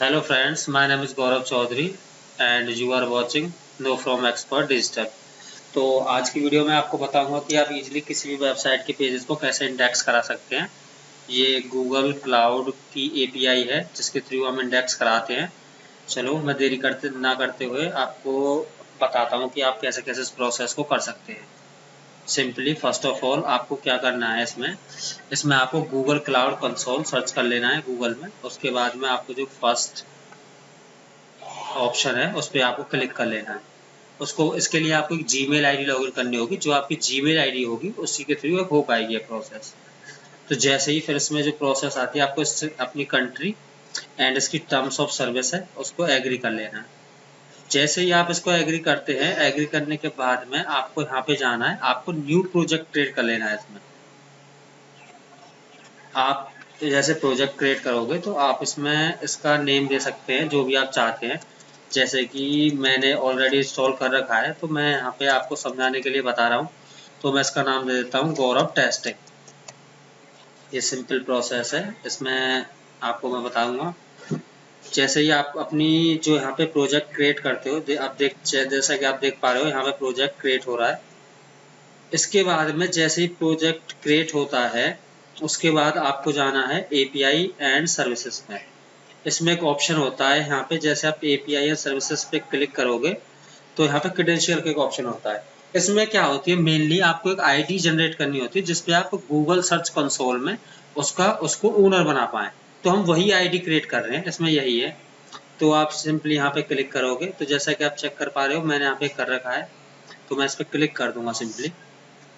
Hello friends, my name is Gaurav Chaudhary and you are watching Know From Expert Digital। तो आज की video में आपको बताऊंगा कि आप इजीली किसी भी वेबसाइट के पेजेस को कैसे इंडेक्स करा सकते हैं। ये गूगल क्लाउड की एपीआई है जिसके थ्रू हम इंडेक्स कराते हैं। चलो मैं देरी करते ना करते हुए आपको बताता हूँ कि आप कैसे कैसे इस प्रोसेस को कर सकते हैं। सिंपली फर्स्ट ऑफ ऑल आपको क्या करना है, इसमें आपको गूगल क्लाउड कंसोल सर्च कर लेना है गूगल में। उसके बाद में आपको जो फर्स्ट ऑप्शन है उस पर आपको क्लिक कर लेना है। उसको इसके लिए आपको एक जीमेल आईडी लॉगिन करनी होगी। जो आपकी जीमेल आईडी होगी उसी के थ्रू हो पाएगी ये प्रोसेस। तो जैसे ही फिर इसमें जो प्रोसेस आती है आपको अपनी कंट्री एंड इसकी टर्म्स ऑफ सर्विस है उसको एग्री कर लेना है। जैसे ही आप इसको एग्री करते हैं, एग्री करने के बाद में आपको यहाँ पे जाना है, आपको न्यू प्रोजेक्ट क्रिएट कर लेना है। इसमें आप जैसे प्रोजेक्ट क्रिएट करोगे तो आप इसमें इसका नेम दे सकते हैं जो भी आप चाहते हैं। जैसे कि मैंने ऑलरेडी इंस्टॉल कर रखा है तो मैं यहाँ पे आपको समझाने के लिए बता रहा हूँ। तो मैं इसका नाम दे देता हूँ गौरव टेस्टिंग। ये सिंपल प्रोसेस है, इसमें आपको मैं बताऊंगा। जैसे ही आप अपनी जो यहाँ पे प्रोजेक्ट क्रिएट करते हो, आप जैसा कि आप देख पा रहे हो यहाँ पे प्रोजेक्ट क्रिएट हो रहा है। इसके बाद में जैसे ही प्रोजेक्ट क्रिएट होता है उसके बाद आपको जाना है एपीआई एंड सर्विसेज में। इसमें एक ऑप्शन होता है यहाँ पे, जैसे आप एपीआई एंड सर्विसेज पे क्लिक करोगे तो यहाँ पे क्रेडेंशियल का एक ऑप्शन होता है। इसमें क्या होती है, मेनली आपको एक आईडी जनरेट करनी होती है जिसपे आप गूगल सर्च कंसोल में उसको ओनर बना पाए। तो हम वही आईडी क्रिएट कर रहे हैं, इसमें यही है। तो आप सिंपली यहाँ पे क्लिक करोगे तो जैसा कि आप चेक कर पा रहे हो मैंने यहाँ पे कर रखा है। तो मैं इस पर क्लिक कर दूंगा सिंपली।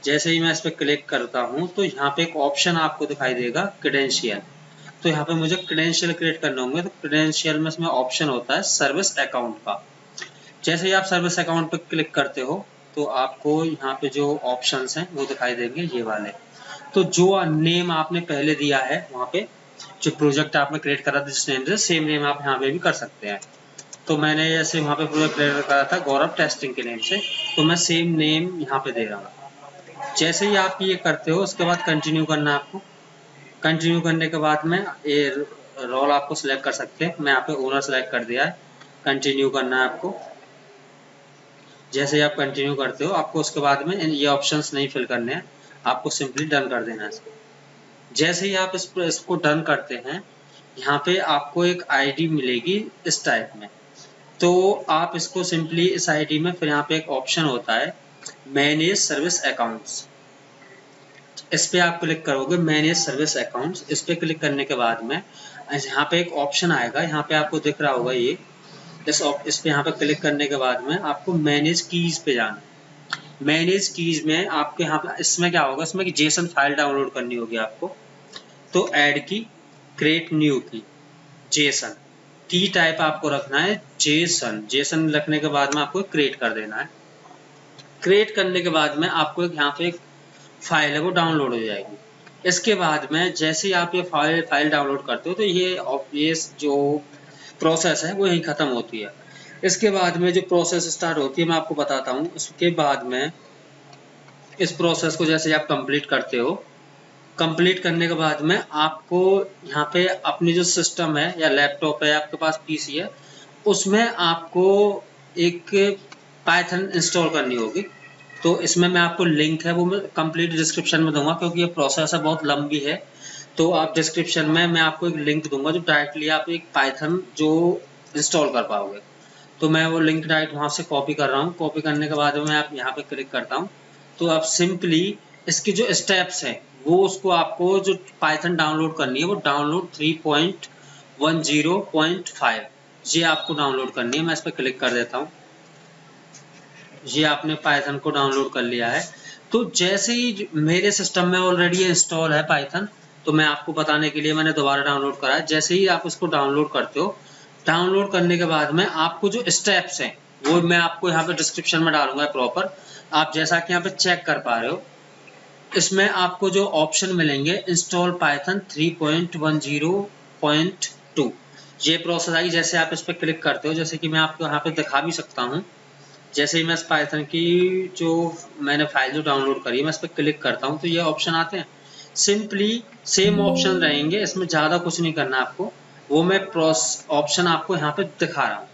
जैसे ही मैं इस पर क्लिक करता हूँ तो यहाँ पे एक ऑप्शन आपको दिखाई देगा क्रेडेंशियल। तो यहाँ पे मुझे क्रेडेंशियल क्रिएट करने होंगे। तो क्रेडेंशियल में इसमें ऑप्शन होता है सर्विस अकाउंट का। जैसे ही आप सर्विस अकाउंट पर क्लिक करते हो तो आपको यहाँ पे जो ऑप्शंस हैं वो दिखाई देंगे ये वाले। तो जो नेम आपने पहले दिया है वहाँ पे, जो प्रोजेक्ट आपने क्रिएट करा था जिस नेम से, सेम नेम आप यहाँ पे भी कर सकते हैं। तो मैंने जैसे वहाँ पे प्रोजेक्ट क्रिएट करा था गौरव टेस्टिंग के नेम से, तो मैं सेम नेम यहाँ पे दे रहा हूँ। जैसे ही आप ये करते हो उसके बाद कंटिन्यू करना है आपको। कंटिन्यू करने के बाद में ये रोल आपको सिलेक्ट कर सकते हैं। मैं यहाँ पे ओनर सेलेक्ट कर दिया है। कंटिन्यू करना है आपको। जैसे ही आप कंटिन्यू करते हो आपको उसके बाद में ये ऑप्शंस नहीं फिल करने हैं, आपको सिंपली डन कर देना है इसको। जैसे ही आप इसको डन करते हैं यहाँ पे आपको एक आईडी मिलेगी इस टाइप में। तो आप इसको सिंपली इस आईडी में, फिर यहाँ पे एक ऑप्शन होता है मैनेज सर्विस अकाउंट्स। इस पे आप क्लिक करोगे मैनेज सर्विस अकाउंट्स। इस पे क्लिक करने के बाद में यहाँ पे एक ऑप्शन आएगा, यहाँ पे आपको दिख रहा होगा ये। इस पे यहाँ पे क्लिक करने के बाद में आपको मैनेज कीज पे जाना है। मैनेज कीज में आपके यहाँ पे इसमें क्या होगा, इसमें कि जेसन फाइल डाउनलोड करनी होगी आपको। तो ऐड की, क्रिएट न्यू की, जेसन की टाइप आपको रखना है जेसन। जेसन रखने के बाद में आपको क्रिएट कर देना है। क्रिएट करने के बाद में आपको यहाँ पे एक फाइल है वो डाउनलोड हो जाएगी। इसके बाद में जैसे ही आप ये फाइल डाउनलोड करते हो तो ये जो प्रोसेस है वो यहीं ख़त्म होती है। इसके बाद में जो प्रोसेस स्टार्ट होती है मैं आपको बताता हूँ। उसके बाद में इस प्रोसेस को जैसे आप कंप्लीट करते हो, कंप्लीट करने के बाद में आपको यहाँ पे अपनी जो सिस्टम है या लैपटॉप है आपके पास पीसी है, उसमें आपको एक पाइथन इंस्टॉल करनी होगी। तो इसमें मैं आपको लिंक है वो मैं कंप्लीट डिस्क्रिप्शन में दूंगा, क्योंकि ये प्रोसेस है बहुत लंबी है। तो आप डिस्क्रिप्शन में मैं आपको एक लिंक दूंगा जो डायरेक्टली आप एक पाइथन जो इंस्टॉल कर पाओगे। तो मैं वो लिंक डायरेक्ट वहाँ से कॉपी कर रहा हूँ। कॉपी करने के बाद में मैं आप यहाँ पे क्लिक करता हूँ। तो आप सिंपली इसकी जो स्टेप्स हैं वो उसको आपको जो पाइथन डाउनलोड करनी है वो डाउनलोड 3.10.5 ये आपको डाउनलोड करनी है। मैं इस पर क्लिक कर देता हूँ। ये आपने पाइथन को डाउनलोड कर लिया है। तो जैसे ही मेरे सिस्टम में ऑलरेडी इंस्टॉल है पाइथन, तो मैं आपको बताने के लिए मैंने दोबारा डाउनलोड करा है। जैसे ही आप इसको डाउनलोड करते हो, डाउनलोड करने के बाद में आपको जो स्टेप्स हैं वो मैं आपको यहाँ पे डिस्क्रिप्शन में डालूंगा प्रॉपर। आप जैसा कि यहाँ पे चेक कर पा रहे हो, इसमें आपको जो ऑप्शन मिलेंगे इंस्टॉल पाइथन 3.10.2 ये प्रोसेस आई। जैसे आप इस पर क्लिक करते हो, जैसे कि मैं आपको यहाँ पे दिखा भी सकता हूँ। जैसे ही मैं इस पाइथन की जो मैंने फाइल जो डाउनलोड करी है मैं इस पर क्लिक करता हूँ तो ये ऑप्शन आते हैं। सिंपली सेम ऑप्शन रहेंगे, इसमें ज़्यादा कुछ नहीं करना आपको। वो मैं ऑप्शन आपको यहाँ पे दिखा रहा हूँ।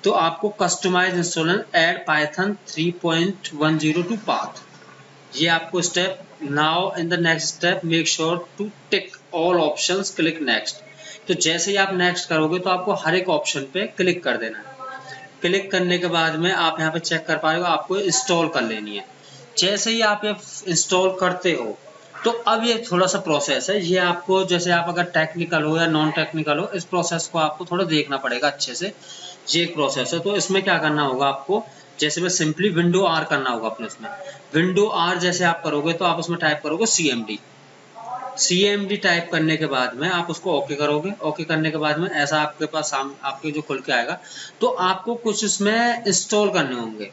तो आपको customize installer add Python 3.10 to path, ये आपको step. Now in the next step make sure to tick all options, click next. तो जैसे ही आप नेक्स्ट करोगे तो आपको हर एक ऑप्शन पे क्लिक कर देना है। क्लिक करने के बाद में आप यहाँ पे चेक कर पाएगा, आपको इंस्टॉल कर लेनी है। जैसे ही आप ये इंस्टॉल करते हो तो अब ये थोड़ा सा प्रोसेस है, ये आपको जैसे आप अगर टेक्निकल हो या नॉन टेक्निकल हो, इस प्रोसेस को आपको थोड़ा देखना पड़ेगा अच्छे से। ये एक प्रोसेस है। तो इसमें क्या करना होगा आपको, जैसे मैं सिंपली विंडो आर करना होगा अपने उसमें। विंडो आर जैसे आप करोगे तो आप उसमें टाइप करोगे CMD। CMD टाइप करने के बाद में आप उसको ओके करोगे। ओके करने के बाद में ऐसा आपके पास आपके जो खुल के आएगा। तो आपको कुछ इसमें इंस्टॉल करने होंगे,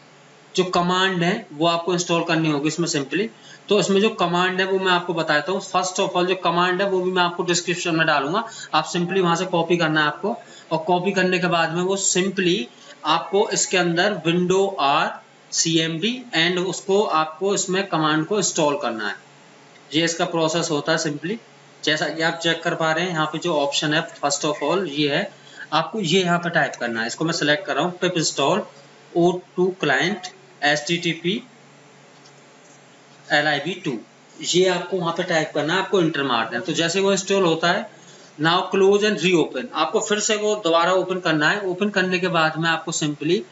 जो कमांड है वो आपको इंस्टॉल करनी होगी इसमें सिंपली। तो इसमें जो कमांड है वो मैं आपको बताता हूँ। फर्स्ट ऑफ ऑल जो कमांड है वो भी मैं आपको डिस्क्रिप्शन में डालूंगा, आप सिंपली वहां से कॉपी करना है आपको। और कॉपी करने के बाद में वो सिंपली आपको इसके अंदर विंडो आर CMD एंड उसको आपको इसमें कमांड को इंस्टॉल करना है। ये इसका प्रोसेस होता है सिंपली। जैसा कि आप चेक कर पा रहे हैं यहाँ पे जो ऑप्शन है फर्स्ट ऑफ ऑल ये है, आपको ये यहाँ पे टाइप करना है। इसको मैं सिलेक्ट कर रहा हूँ, पिप install O2 client HTTP LIB2, ये आपको वहाँ पे टाइप करना है, आपको इंटर मार देना। तो जैसे वो इंस्टॉल होता है, नाउ क्लोज एंड रीओपन, आपको फिर से वो दोबारा ओपन करना है। ओपन करने के बाद में आपको सिंपली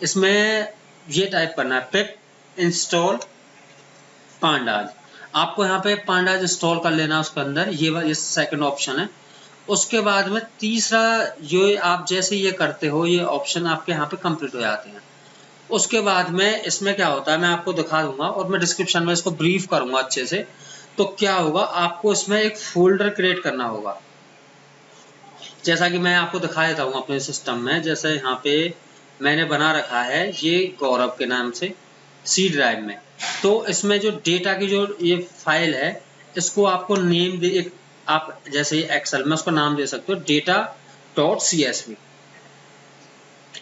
इसमें ये टाइप करना है, पिप इंस्टॉल पांडाज। आपको यहाँ पे पांडाज इंस्टॉल कर लेना उसके अंदर, ये सेकंड ऑप्शन है। उसके बाद में तीसरा जो आप जैसे ये करते हो, ये ऑप्शन आपके यहाँ पे कंप्लीट हो जाते हैं। उसके बाद में इसमें क्या होता है मैं आपको दिखा दूंगा और मैं डिस्क्रिप्शन में इसको ब्रीफ करूंगा अच्छे से। तो क्या होगा, आपको इसमें एक फोल्डर क्रिएट करना होगा। जैसा कि मैं आपको दिखा देता हूँ अपने सिस्टम में, जैसे यहाँ पे मैंने बना रखा है ये गौरव के नाम से C ड्राइव में। तो इसमें जो डेटा की जो ये फाइल है, इसको आपको नेम दे, एक आप जैसे एक्सेल में उसको नाम दे सकते हो data.csv।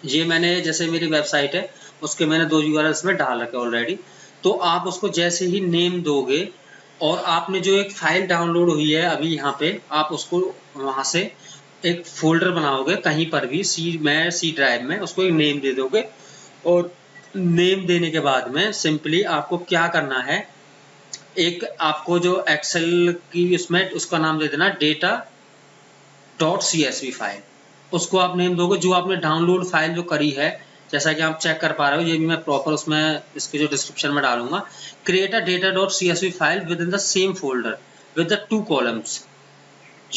ये मैंने जैसे मेरी वेबसाइट है उसके मैंने 2 URL इसमें डाल रखे ऑलरेडी। तो आप उसको जैसे ही नेम दोगे और आपने जो एक फाइल डाउनलोड हुई है अभी यहाँ पे, आप उसको वहां से एक फोल्डर बनाओगे कहीं पर भी C ड्राइव में, उसको एक नेम दे दोगे। और नेम देने के बाद में सिंपली आपको क्या करना है, एक आपको जो एक्सेल की उसमें उसका नाम दे देना data.csv फाइल, उसको आप नेम दोगे। जो आपने डाउनलोड फाइल जो करी है, जैसा कि आप चेक कर पा रहे हो, ये भी मैं प्रॉपर उसमें इसके जो डिस्क्रिप्शन में डालूंगा। Create a data.csv file with in the same folder with the 2 columns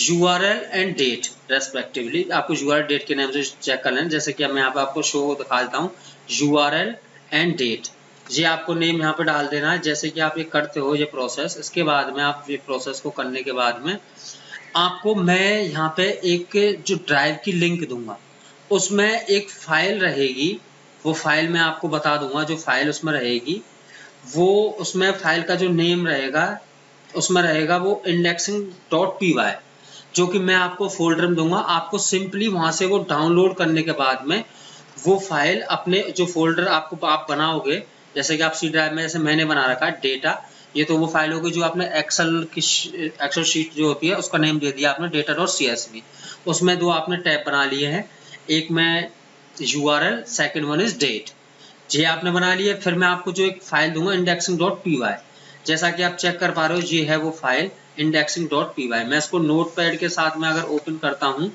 URL and date respectively. आपको URL डेट के नाम से चेक कर लेना। जैसे कि मैं यहाँ पे आपको शो दिखा देता हूँ, URL एंड डेट, ये आपको नेम यहाँ पे डाल देना है। जैसे कि आप ये करते हो ये प्रोसेस, इसके बाद में आप ये प्रोसेस को करने के बाद में आपको मैं यहाँ पे एक जो ड्राइव की लिंक दूंगा, उसमें एक फाइल रहेगी। वो फाइल मैं आपको बता दूंगा, जो फाइल उसमें रहेगी वो, उसमें फाइल का जो नेम रहेगा उसमें रहेगा वो indexing.py, जो कि मैं आपको फोल्डर में दूंगा। आपको सिंपली वहां से वो डाउनलोड करने के बाद में वो फाइल अपने जो फोल्डर आपको आप बनाओगे, जैसे कि आप C ड्राइव में जैसे मैंने बना रखा है डेटा, ये तो वो फाइल होगी जो आपने एक्सेल शीट जो होती है उसका नेम दे दिया आपने data.csv। उसमें 2 आपने टैब बना लिए हैं, एक में URL, second one is date, ये आपने बना लिया। फिर मैं आपको जो एक फाइल दूंगा indexing.py, जैसा कि आप चेक कर पा रहे हो ये है वो फाइल indexing.py। मैं इसको नोटपैड के साथ में अगर ओपन करता हूँ,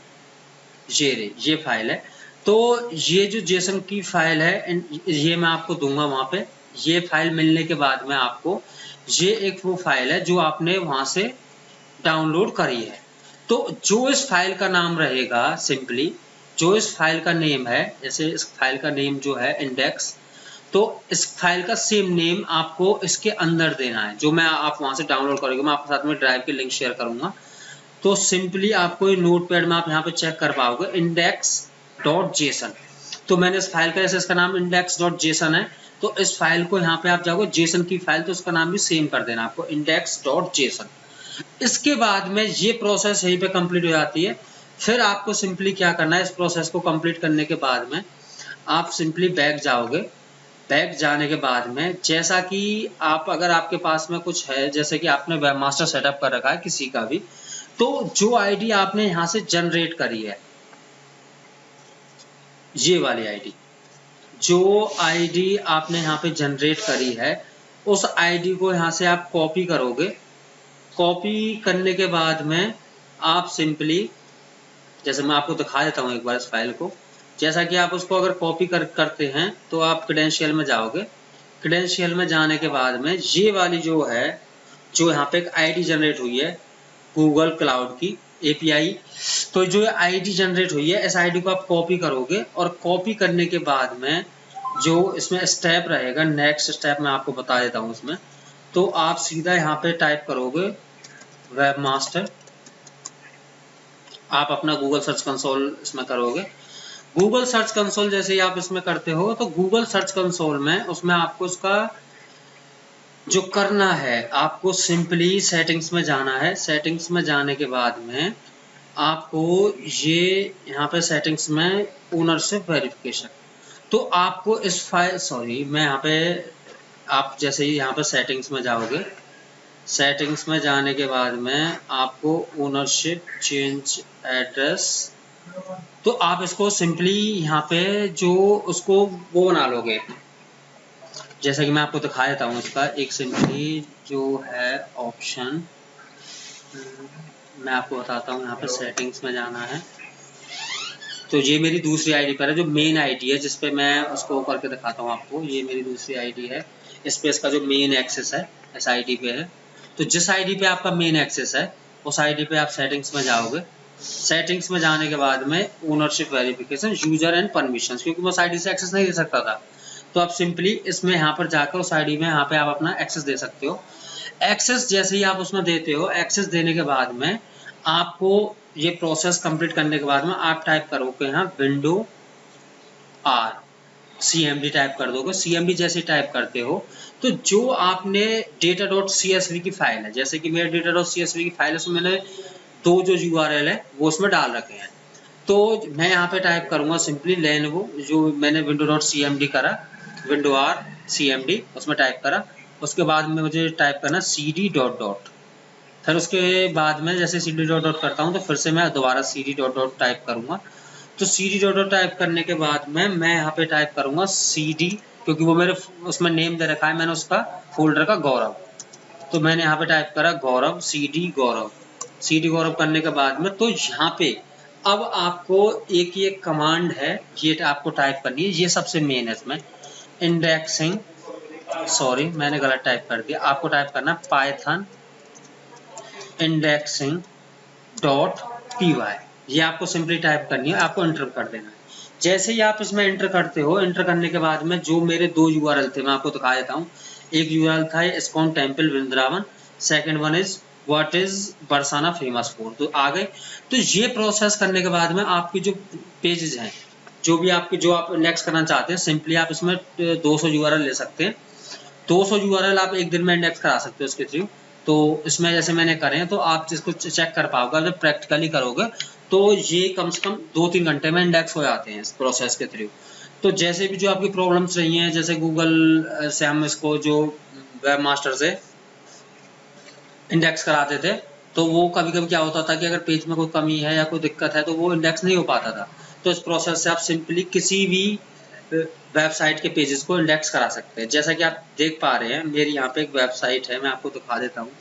ये फाइल है। तो ये जो जेसन की फाइल है ये मैं आपको दूंगा वहां पे। ये फाइल मिलने के बाद में आपको ये एक वो फाइल है जो आपने वहां से डाउनलोड करी है। तो जो इस फाइल का नाम रहेगा, सिंपली जो इस फाइल का नेम है, जैसे इस फाइल का नेम जो है इंडेक्स, तो इस फाइल का सेम नेम आपको इसके अंदर देना है, जो मैं आप वहां से डाउनलोड करोगे। मैं आपके साथ में ड्राइव की लिंक शेयर करूंगा। तो सिंपली आपको ये नोटपैड में आप यहाँ पे चेक कर पाओगे index.json। तो मैंने इस फाइल का, जैसे इसका नाम index.json है, तो इस फाइल को यहाँ पे आप जाओगे जेसन की फाइल, तो उसका नाम भी सेम कर देना आपको index.json। इसके बाद में ये प्रोसेस यहीं पे कंप्लीट हो जाती है। फिर आपको सिंपली क्या करना है, इस प्रोसेस को कंप्लीट करने के बाद में आप सिंपली बैक जाओगे। बैक जाने के बाद में जैसा कि आप, अगर आपके पास में कुछ है, जैसे कि आपने वेबमास्टर सेटअप कर रखा है किसी का भी, तो जो आईडी आपने यहाँ से जनरेट करी है, ये वाली आईडी, जो आईडी आपने यहाँ पे जनरेट करी है, उस आईडी को यहाँ से आप कॉपी करोगे। कॉपी करने के बाद में आप सिंपली, जैसे मैं आपको दिखा देता हूँ एक बार इस फाइल को, जैसा कि आप उसको अगर कॉपी करते हैं तो आप क्रेडेंशियल में जाओगे। क्रेडेंशियल में जाने के बाद में ये वाली जो है, जो यहाँ पे एक आईडी जनरेट हुई है गूगल क्लाउड की एपीआई, तो जो आईडी जनरेट हुई है इस आईडी को आप कॉपी करोगे, और कॉपी करने के बाद में जो इसमें स्टेप रहेगा, नेक्स्ट स्टेप मैं आपको बता देता हूँ इसमें। तो आप सीधा यहाँ पे टाइप करोगे वेबमास्टर, आप अपना गूगल सर्च कंसोल इसमें करोगे। गूगल सर्च कंसोल जैसे ही आप इसमें करते हो तो गूगल सर्च कंसोल में उसमें आपको उसका जो करना है, आपको सिंपली सेटिंग्स में जाना है। सेटिंग्स में जाने के बाद में आपको ये यहाँ पे सेटिंग्स में ओनरशिप वेरिफिकेशन, तो आपको इस फाइल, सॉरी मैं यहाँ पे, आप जैसे ही यहाँ पे सेटिंग्स में जाओगे, सेटिंग्स में जाने के बाद में आपको ओनरशिप चेंज एड्रेस, तो आप इसको सिंपली यहाँ पे जो उसको वो बना लोगे, जैसा कि मैं आपको दिखा देता हूँ इसका एक सिंपली जो है ऑप्शन, मैं आपको बताता हूँ। यहाँ पे सेटिंग्स में जाना है, तो ये मेरी दूसरी आईडी पर है, जो मेन आईडी है जिसपे मैं उसको करके दिखाता हूँ आपको। ये मेरी दूसरी आईडी है, इस पे इसका जो मेन एक्सेस है इस आईडी पे है। तो जिस आईडी पे आपका मेन एक्सेस है उस आईडी पे आप सेटिंग्स में जाओगे। सेटिंग्स में जाने के बाद में ownership verification, user and permissions, क्योंकि मैं उस आईडी से एक्सेस नहीं दे सकता था, तो आप सिंपली इसमें यहाँ पर जाकर उस आईडी में यहाँ पे आप अपना एक्सेस दे सकते हो। एक्सेस जैसे ही आप उसमें देते हो, एक्सेस देने के बाद में आपको ये प्रोसेस कंप्लीट करने के बाद में आप टाइप करोगे यहाँ विंडो आर CMD टाइप कर दोगे। CMD जैसे टाइप करते हो तो जो आपने data.csv की फाइल है, जैसे कि मेरे data.csv की फाइल है, उसमें मैंने दो जो URL है वो उसमें डाल रखे हैं। तो मैं यहाँ पे टाइप करूंगा सिंपली लेनोवो, जो मैंने window.cmd करा, विंडो आर CMD उसमें टाइप करा। उसके बाद में मुझे टाइप करना cd डॉट डॉट, फिर उसके बाद में जैसे cd डॉट डॉट करता हूँ तो फिर से मैं दोबारा cd डॉट डॉट टाइप करूंगा। तो cd डॉट डॉट टाइप करने के बाद में मैं यहाँ पे टाइप करूंगा cd, क्योंकि वो मेरे उसमें नेम दे रखा है मैंने उसका फोल्डर का गौरव, तो मैंने यहाँ पे टाइप करा गौरव, cd गौरव। cd गौरव करने के बाद में तो यहाँ पे अब आपको एक ये कमांड है, ये आपको टाइप करनी है, ये सबसे मेन है इसमें, इंडेक्सिंग, सॉरी मैंने गलत टाइप कर दिया, आपको टाइप करना पाइथन इंडेक्सिंग डॉट py, ये आपको सिंपली टाइप करनी है, आपको एंटर कर देना है। जैसे ही आप इसमें एंटर करते हो, एंटर करने के बाद में जो मेरे दो URL थे मैं आपको दिखा देता हूँ। एक URL था ISKCON temple Vrindavan, second one is what is Barsana famous food, तो आ गए। तो ये प्रोसेस करने के बाद में आपकी जो पेजेस हैं, जो भी आपके जो आप इंडेक्स करना चाहते हैं, सिंपली आप इसमें 200 URL ले सकते हैं। 200 URL आप एक दिन में इंडेक्स करा सकते हो इसके थ्रू। तो इसमें जैसे मैंने करे हैं तो आप जिसको चेक कर पाओगे, जब प्रैक्टिकली करोगे तो ये कम से कम 2-3 घंटे में इंडेक्स हो जाते हैं इस प्रोसेस के थ्रू। तो जैसे भी जो आपकी प्रॉब्लम्स रही हैं, जैसे गूगल से हम इसको जो वेब मास्टर से इंडेक्स कराते थे, तो वो कभी कभी क्या होता था कि अगर पेज में कोई कमी है या कोई दिक्कत है तो वो इंडेक्स नहीं हो पाता था। तो इस प्रोसेस से आप सिंपली किसी भी वेबसाइट के पेजेस को इंडेक्स करा सकते हैं। जैसा कि आप देख पा रहे हैं मेरी यहाँ पे एक वेबसाइट है, मैं आपको दिखा देता हूँ,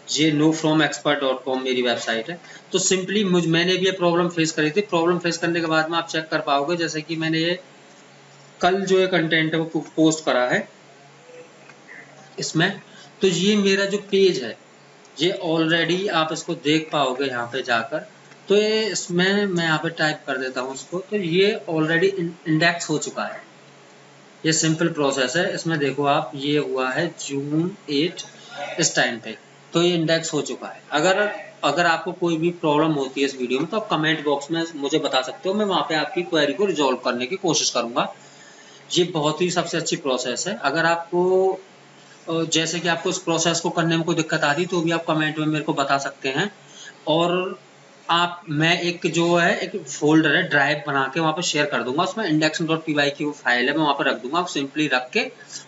ये knowfromexpert.com मेरी वेबसाइट है। तो सिंपली मैंने भी ये प्रॉब्लम फेस करी थी। प्रॉब्लम फेस करने के बाद में आप चेक कर पाओगे, जैसे कि मैंने ये कल जो ये कंटेंट है वो पोस्ट करा है इसमें, तो ये मेरा जो पेज है ये ऑलरेडी आप इसको देख पाओगे यहाँ पे जाकर। तो ये इसमें मैं यहाँ पे टाइप कर देता हूँ इसको, तो ये ऑलरेडी इंडेक्स हो चुका है। ये सिंपल प्रोसेस है। इसमें देखो आप, ये हुआ है जून 8 इस टाइम पे, तो ये इंडेक्स हो चुका है। अगर आपको कोई भी प्रॉब्लम होती है इस वीडियो में तो आप कमेंट बॉक्स में मुझे बता सकते हो, मैं वहाँ पे आपकी क्वेरी को रिजॉल्व करने की कोशिश करूँगा। ये बहुत ही सबसे अच्छी प्रोसेस है। अगर आपको जैसे कि आपको इस प्रोसेस को करने में कोई दिक्कत आती तो भी आप कमेंट में मेरे को बता सकते हैं। और मैं एक जो है एक फोल्डर है ड्राइव बना के वहाँ पे शेयर कर दूंगा, उसमें index.py की वो फाइल है मैं वहाँ पे रख दूंगा। आप सिंपली रख के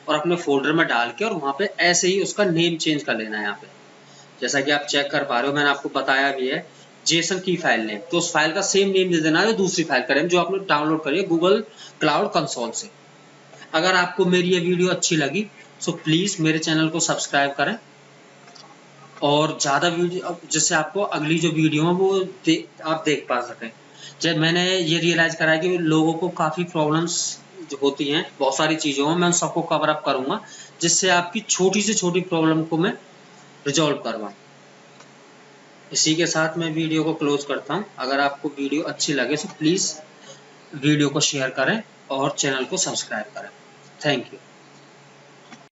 और अपने फोल्डर में डाल के और वहाँ पे ऐसे ही उसका नेम चेंज कर लेना है यहाँ पे। जैसा कि आप चेक कर पा रहे हो, मैंने आपको बताया भी है जेसन की फाइल नेम, तो उस फाइल का सेम नेम दे देना है दूसरी फाइल का नेम जो आपने डाउनलोड करी है गूगल क्लाउड कंसोल से। अगर आपको मेरी ये वीडियो अच्छी लगी तो प्लीज मेरे चैनल को सब्सक्राइब करें और ज़्यादा वीडियो, जिससे आपको अगली जो वीडियो है वो आप देख पा सकें। जब मैंने ये रियलाइज़ करा कि लोगों को काफ़ी प्रॉब्लम्स जो होती हैं बहुत सारी चीज़ों में, मैं उन सबको कवर अप करूँगा जिससे आपकी छोटी से छोटी प्रॉब्लम को मैं रिजॉल्व करवाऊँ। इसी के साथ मैं वीडियो को क्लोज करता हूँ। अगर आपको वीडियो अच्छी लगे तो प्लीज़ वीडियो को शेयर करें और चैनल को सब्सक्राइब करें। Thank you.